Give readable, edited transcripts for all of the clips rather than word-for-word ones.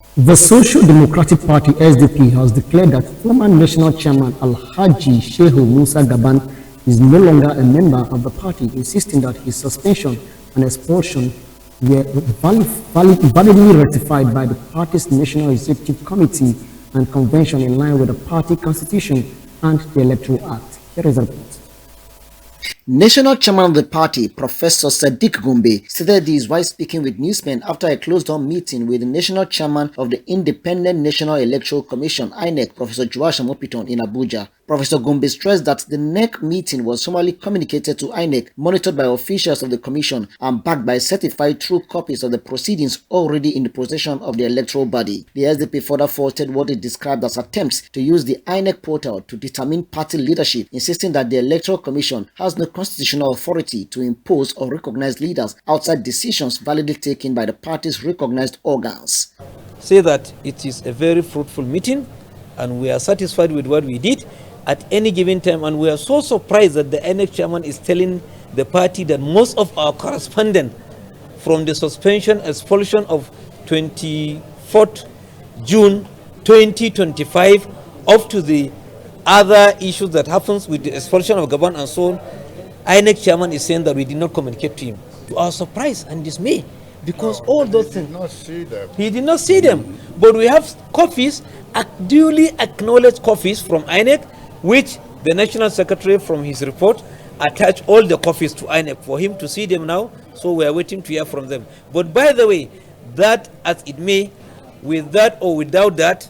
The Social Democratic Party SDP has declared that former national chairman Alhaji Shehu Musa Gabam is no longer a member of the party, insisting that his suspension and expulsion were validly ratified by the party's National Executive Committee and Convention in line with the party constitution and the Electoral Act. Here is the report. National chairman of the party, Professor Sadiq Gombe, stated this while speaking with newsmen after a closed-door meeting with the national chairman of the Independent National Electoral Commission (INEC), Professor Joash Amopiton, in Abuja. Professor Gombe stressed that the NEC meeting was formally communicated to INEC, monitored by officials of the commission, and backed by certified true copies of the proceedings already in the possession of the electoral body. The SDP further faulted what it described as attempts to use the INEC portal to determine party leadership, insisting that the Electoral Commission has no constitutional authority to impose or recognize leaders outside decisions validly taken by the party's recognized organs. Say that it is a very fruitful meeting and we are satisfied with what we did at any given time, and we are so surprised that the INEC chairman is telling the party that most of our correspondence from the suspension expulsion of 24th June 2025 up to the other issues that happens with the expulsion of Gabam and so on, INEC chairman is saying that we did not communicate to him. To our surprise and dismay, because all those things, he did not see them. But we have copies, duly acknowledged copies from INEC, which the National Secretary from his report attached all the copies to INEC for him to see them now. So we are waiting to hear from them. But by the way, that as it may, with that or without that,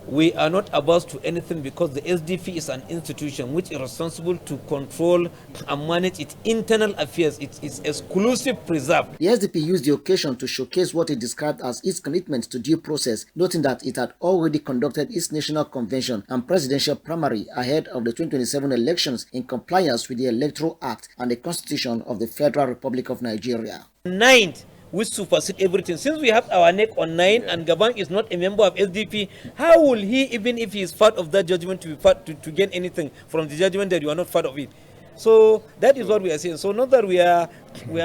we are not averse to anything, because the SDP is an institution which is responsible to control and manage its internal affairs. It is exclusive preserve. The SDP used the occasion to showcase what it described as its commitment to due process, noting that it had already conducted its national convention and presidential primary ahead of the 2027 elections in compliance with the Electoral Act and the Constitution of the Federal Republic of Nigeria. 9th, which supersede everything. Since we have our neck on 9 and Gabam is not a member of SDP, how will he, even if he is part of that judgment, to gain anything from the judgment that you are not part of it? So that is what we are saying. So not that we are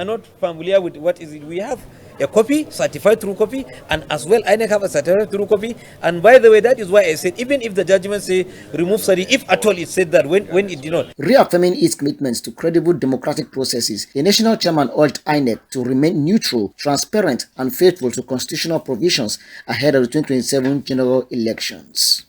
not familiar with what is it. We have a copy, certified true copy, and as well INEC have a certified true copy. And by the way, that is why I said even if the judgment say remove Sadi, if at all it said that, when it did not. Reaffirming its commitments to credible democratic processes, the national chairman urged INEC to remain neutral, transparent, and faithful to constitutional provisions ahead of the 2027 general elections.